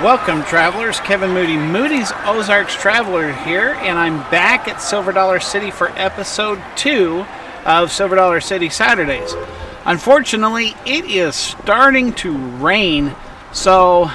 Welcome, travelers. Kevin Moody, Moody's Ozarks Traveler here, and I'm back at Silver Dollar City for episode 2 of Silver Dollar City Saturdays. Unfortunately, it is starting to rain, so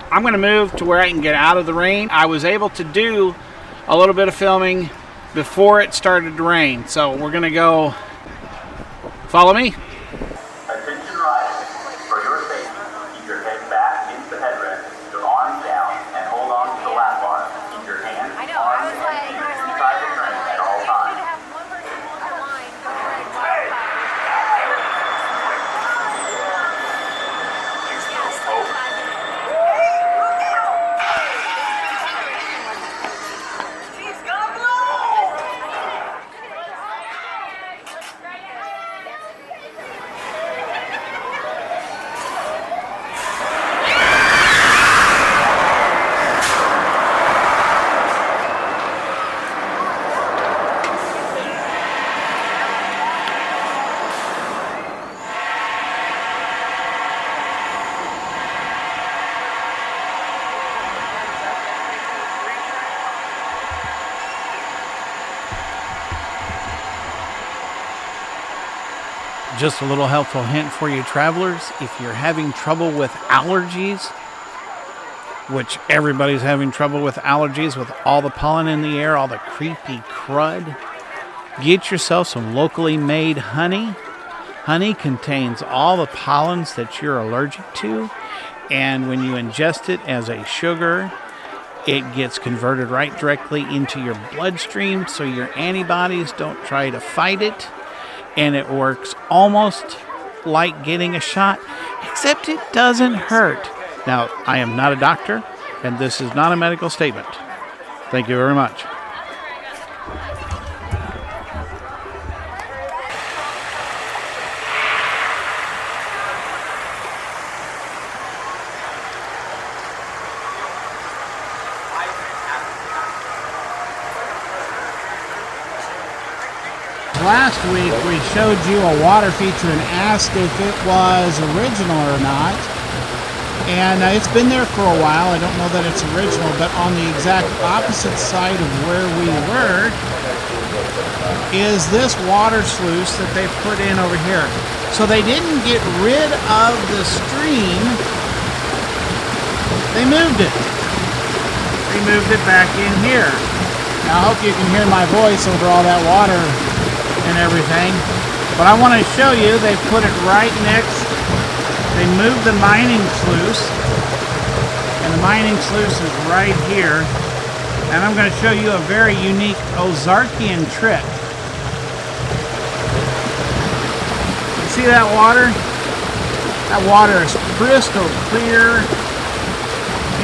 I'm going to move to where I can get out of the rain. I was able to do a little bit of filming before it started to rain, so we're going to go. Follow me. Just a little helpful hint for you travelers. If you're having trouble with allergies, which everybody's having trouble with allergies with all the pollen in the air, all the creepy crud, get yourself some locally made honey. Honey contains all the pollens that you're allergic to, and when you ingest it as a sugar, it gets converted right directly into your bloodstream, so your antibodies don't try to fight it. And it works almost like getting a shot, except it doesn't hurt. Now, I am not a doctor, and this is not a medical statement. Thank you very much. Last week we showed you a water feature and asked if it was original or not, and it's been there for a while. I don't know that it's original, but on the exact opposite side of where we were is this water sluice that they put in over here. So they didn't get rid of the stream, they moved it. They moved it back in here. Now I hope you can hear my voice over all that water and everything, but I want to show you they put it right next. They moved the mining sluice, and the mining sluice is right here, and I'm going to show you a very unique Ozarkian trick. You see that water? That water is crystal clear,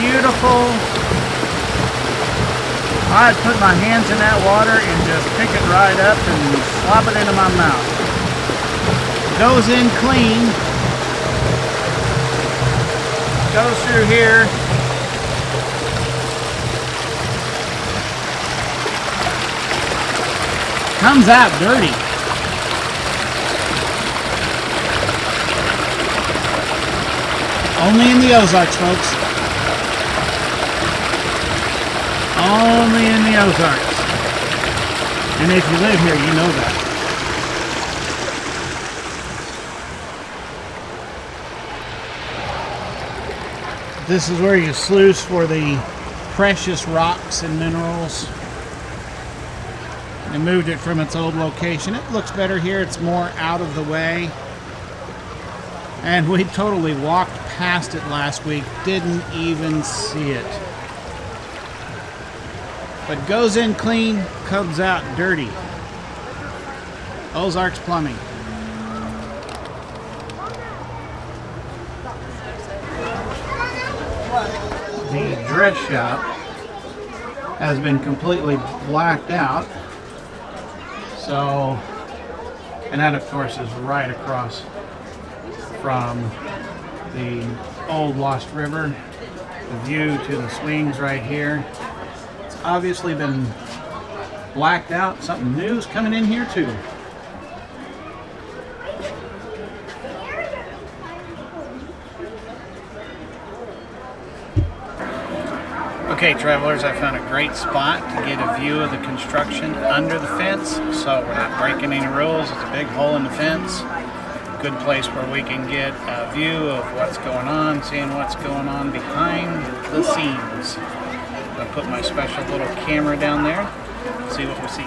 beautiful. I'd put my hands in that water and just pick it right up and slop it into my mouth. Goes in clean. Goes through here. Comes out dirty. Only in the Ozarks, folks. Only in the Ozarks. And if you live here, you know that. This is where you sluice for the precious rocks and minerals. They moved it from its old location. It looks better here. It's more out of the way. And we totally walked past it last week. Didn't even see it. But goes in clean, comes out dirty. Ozarks Plumbing. The dress shop has been completely blacked out. So, and that of course is right across from the old Lost River. The view to the swings right here. Obviously been blacked out. Something new's coming in here too. Okay, travelers, I found a great spot to get a view of the construction under the fence, so we're not breaking any rules. It's a big hole in the fence. Good place where we can get a view of what's going on, seeing what's going on behind the scenes. I'll put my special little camera down there, see what we see.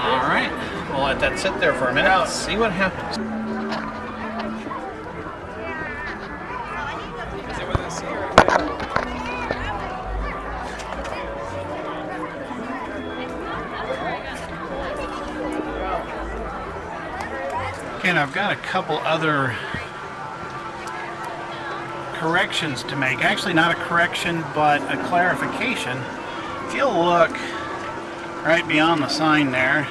Alright, we'll let that sit there for a minute, see what happens. And I've got a couple other corrections to make. Actually, not a correction, but a clarification. If you'll look right beyond the sign there,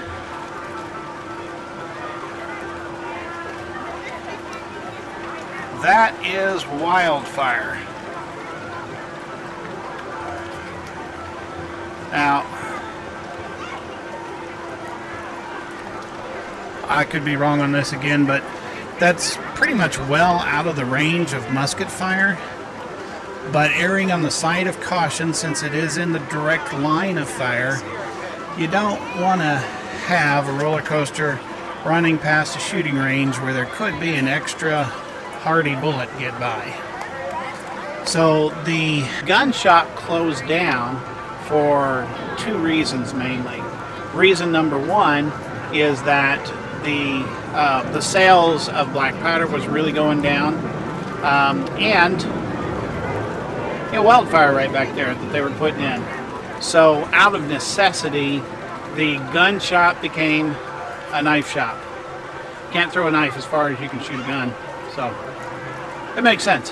that is Wildfire. Now, I could be wrong on this again, but that's pretty much well out of the range of musket fire, but erring on the side of caution since it is in the direct line of fire. You don't want to have a roller coaster running past a shooting range where there could be an extra hardy bullet get by. So the gun shop closed down for two reasons mainly. Reason number one is that the sales of black powder was really going down, and Wildfire right back there that they were putting in. So out of necessity, the gun shop became a knife shop. Can't throw a knife as far as you can shoot a gun, so it makes sense.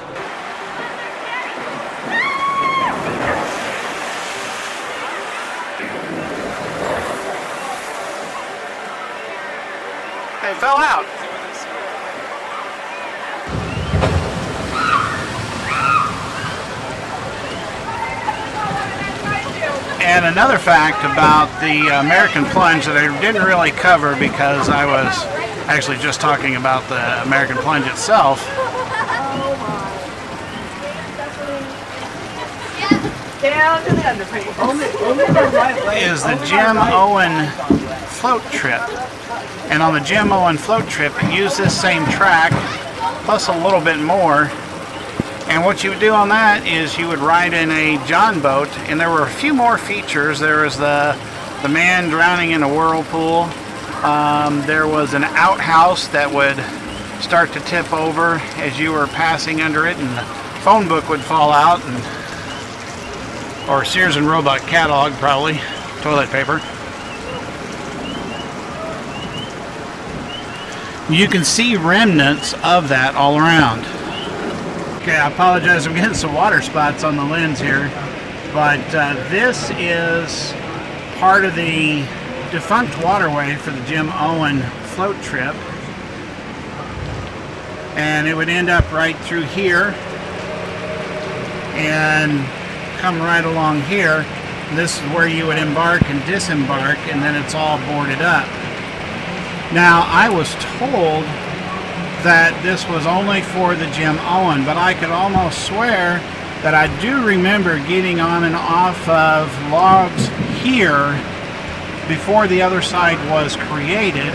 They fell out. And another fact about the American plunge that I didn't really cover because I was actually just talking about the American plunge itself. Down to the underpaint. Is the Jim Owen Float Trip. And on the Jim Owen Float Trip, you use this same track plus a little bit more. And what you would do on that is you would ride in a John boat, and there were a few more features. There was the man drowning in a whirlpool. There was an outhouse that would start to tip over as you were passing under it, and the phone book would fall out, or Sears and Roebuck catalog, probably, toilet paper. You can see remnants of that all around. Okay, I apologize, I'm getting some water spots on the lens here, but this is part of the defunct waterway for the Jim Owen Float Trip, and it would end up right through here and come right along here. This is where you would embark and disembark, and then it's all boarded up. Now, I was told that this was only for the Jim Owen, but I could almost swear that I do remember getting on and off of logs here before the other side was created,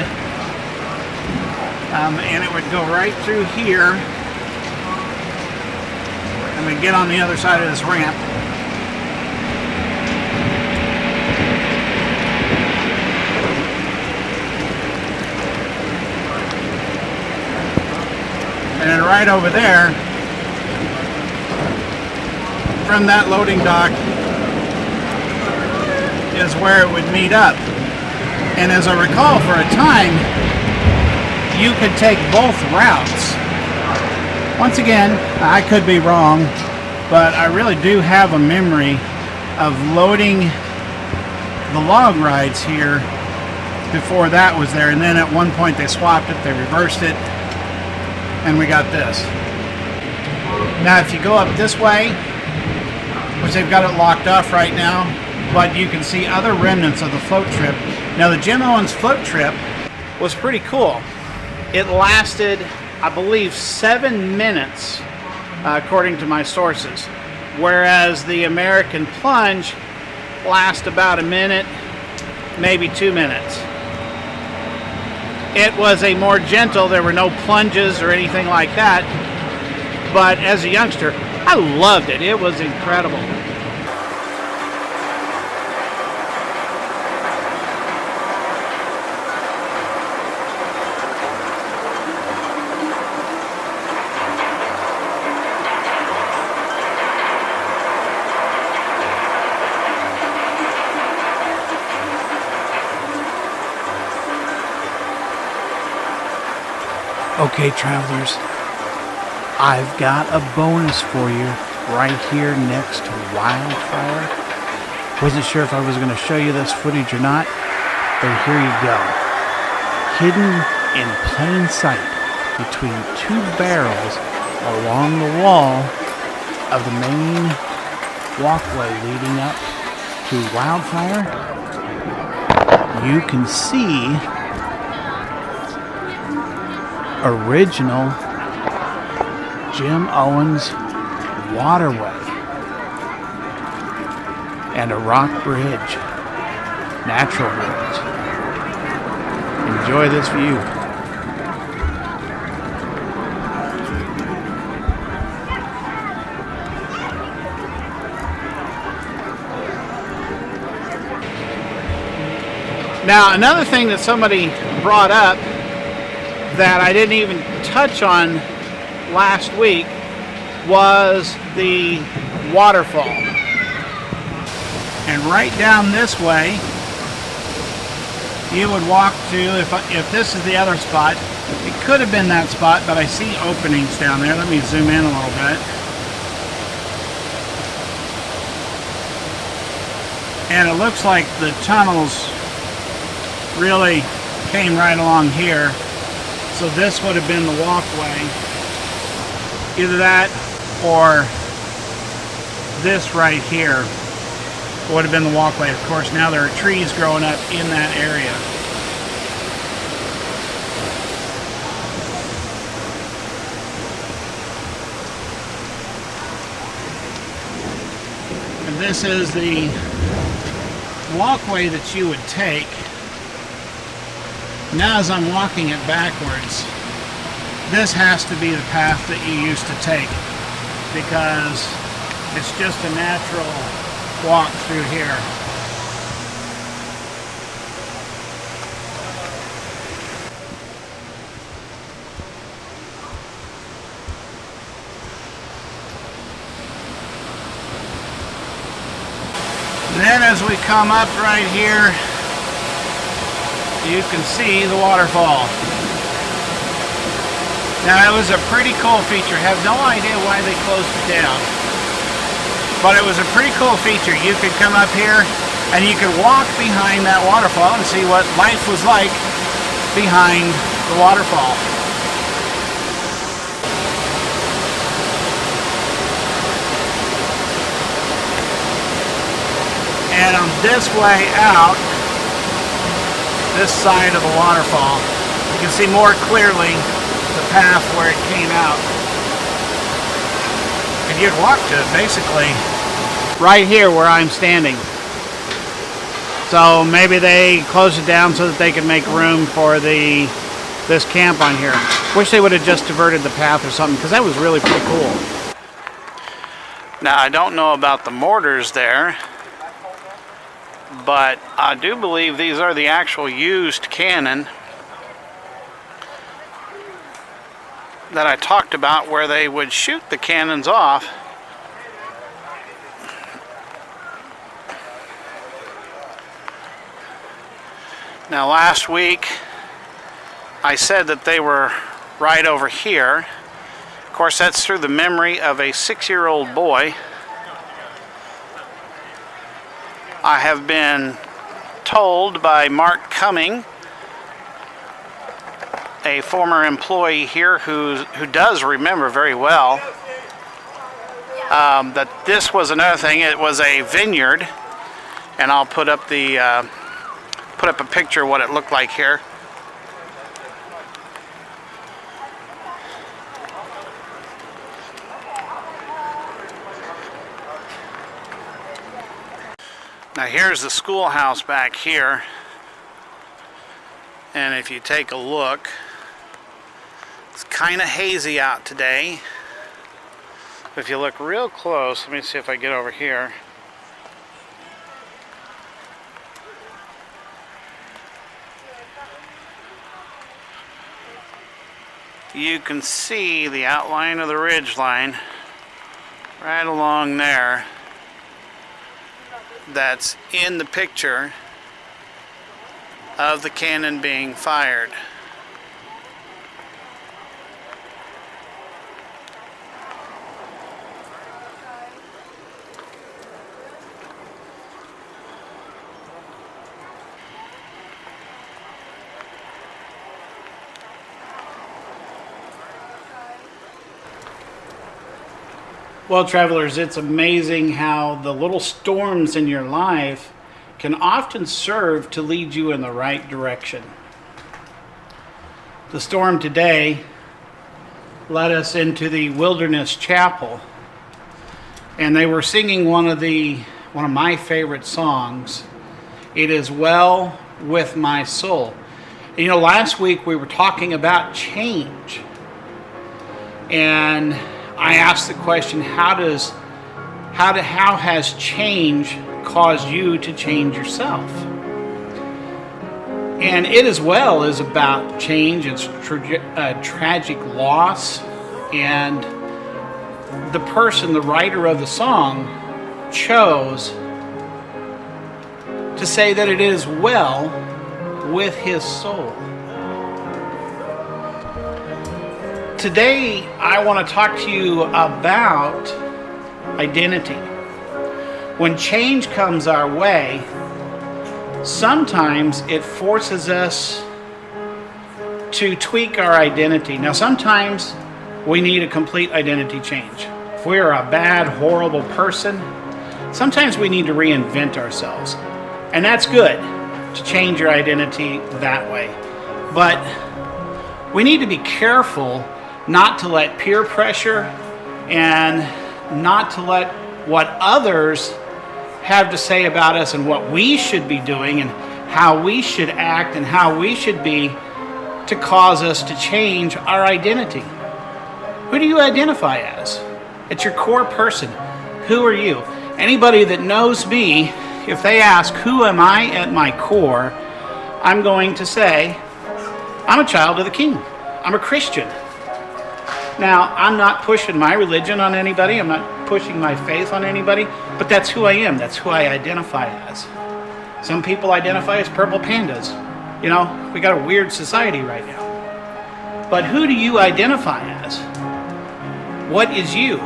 and it would go right through here, and we'd get on the other side of this ramp. And then right over there, from that loading dock, is where it would meet up. And as I recall, for a time, you could take both routes. Once again, I could be wrong, but I really do have a memory of loading the log rides here before that was there. And then at one point they swapped it, they reversed it, and we got this. Now if you go up this way, which they've got it locked off right now, but you can see other remnants of the float trip. Now the Jim Owens float trip Was pretty cool. It lasted, I believe, 7 minutes, according to my sources, whereas the American plunge lasts about a minute, maybe 2 minutes. It was a more gentle, there were no plunges or anything like that, but as a youngster, I loved it. It was incredible. Okay, travelers, I've got a bonus for you right here next to Wildfire. Wasn't sure if I was going to show you this footage or not, but here you go. Hidden in plain sight between 2 barrels along the wall of the main walkway leading up to Wildfire, you can see original Jim Owens waterway and a rock bridge, natural bridge. Enjoy this view. Now, another thing that somebody brought up that I didn't even touch on last week was the waterfall. And right down this way, you would walk to, if this is the other spot, it could have been that spot, but I see openings down there. Let me zoom in a little bit. And it looks like the tunnels really came right along here. So this would have been the walkway. Either that or this right here would have been the walkway. Of course, now there are trees growing up in that area. And this is the walkway that you would take. Now as I'm walking it backwards, this has to be the path that you used to take, because it's just a natural walk through here. Then as we come up right here, you can see the waterfall. Now it was a pretty cool feature. I have no idea why they closed it down, but it was a pretty cool feature. You could come up here and you could walk behind that waterfall and see what life was like behind the waterfall. And on this way out, this side of the waterfall, you can see more clearly the path where it came out. And you'd walk to it basically Right here where I'm standing. So maybe they closed it down so that they could make room for this camp on here. Wish they would have just diverted the path or something, because that was really pretty cool. Now I don't know about the mortars there, but I do believe these are the actual used cannon that I talked about, where they would shoot the cannons off. Now last week I said that they were right over here. Of course, that's through the memory of a 6-year-old boy. I have been told by Mark Cumming, a former employee here who does remember very well, that this was another thing. It was a vineyard, and I'll put up the put up a picture of what it looked like here. Now here's the schoolhouse back here, and if you take a look, it's kind of hazy out today. If you look real close, let me see if I get over here. You can see the outline of the ridge line right along there. That's in the picture of the cannon being fired. Well, travelers, it's amazing how the little storms in your life can often serve to lead you in the right direction. The storm today led us into the Wilderness Chapel, and they were singing one of my favorite songs, "It Is Well With My Soul." And, last week we were talking about change, and I asked the question, how has change caused you to change yourself? And It As Well is about change. It's tragic loss, and the writer of the song, chose to say that it is well with his soul. Today, I want to talk to you about identity. When change comes our way, sometimes it forces us to tweak our identity. Now, sometimes we need a complete identity change. If we are a bad, horrible person, sometimes we need to reinvent ourselves. And that's good, to change your identity that way. But we need to be careful not to let peer pressure and not to let what others have to say about us and what we should be doing and how we should act and how we should be to cause us to change our identity. Who do you identify as? It's your core person. Who are you? Anybody that knows me, if they ask, who am I at my core, I'm going to say, I'm a child of the King. I'm a Christian. Now, I'm not pushing my religion on anybody. I'm not pushing my faith on anybody, but that's who I am. That's who I identify as. Some people identify as purple pandas. We got a weird society right now. But who do you identify as? What is you?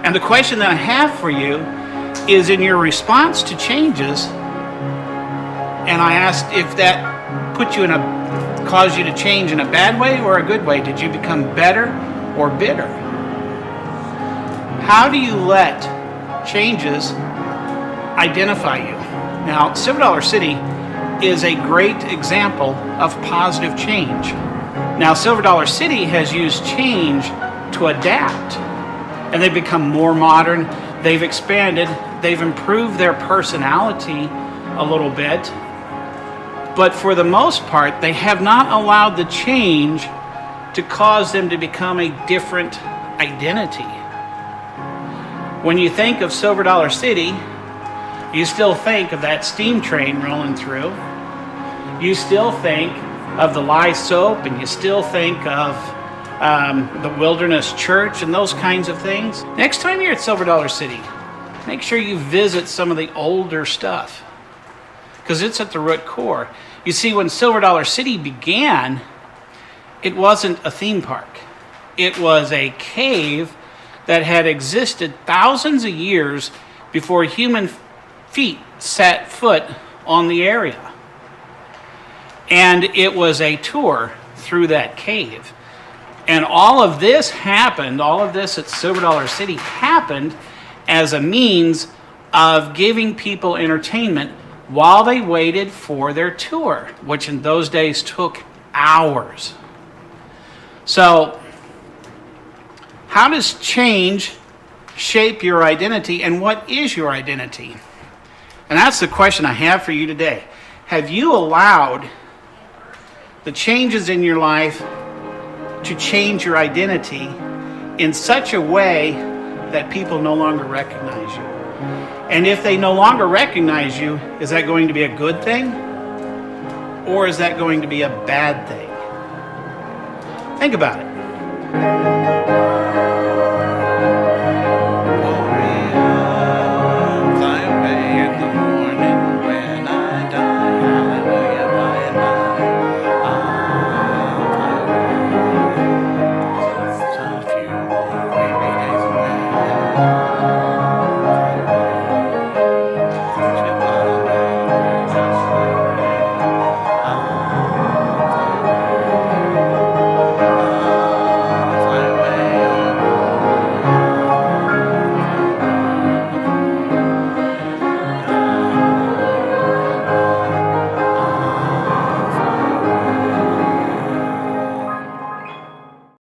And the question that I have for you is, in your response to changes, and I asked if that put you caused you to change in a bad way or a good way. Did you become better or bitter? How do you let changes identify you? Now, $7 City is a great example of positive change. Now, $7 City has used change to adapt, and they've become more modern. They've expanded. They've improved their personality a little bit. But for the most part, they have not allowed the change to cause them to become a different identity. When you think of $7 City, you still think of that steam train rolling through. You still think of the lye soap, and you still think of the Wilderness Church and those kinds of things. Next time you're at $7 City, make sure you visit some of the older stuff, because it's at the root core. You see, when $7 City began, it wasn't a theme park. It was a cave that had existed thousands of years before human feet set foot on the area. And it was a tour through that cave. And all of this at $7 City happened as a means of giving people entertainment while they waited for their tour, which in those days took hours. So, how does change shape your identity, and what is your identity? And that's the question I have for you today. Have you allowed the changes in your life to change your identity in such a way that people no longer recognize you? And if they no longer recognize you, is that going to be a good thing? Or is that going to be a bad thing? Think about it.